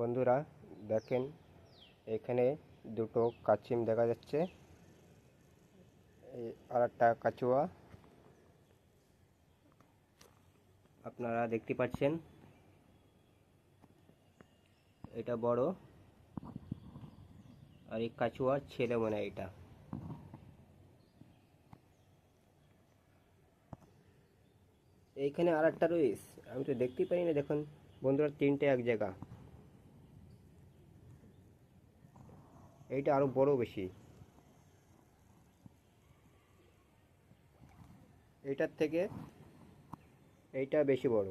বন্ধুরা দেখেন, এখানে দুটো কাছিম দেখা যাচ্ছে, আর একটা কাচুয়া আপনারা দেখতে পাচ্ছেন। এটা বড়, আর এই কাচুয়ার ছেলে মনে হয় এটা। এইখানে আর একটা রয়েছে, আমি তো দেখতেই পাই না। দেখুন বন্ধুরা, তিনটে এক জায়গা। এইটা আরো বড় বেশি, এইটার থেকে এইটা বেশি বড়।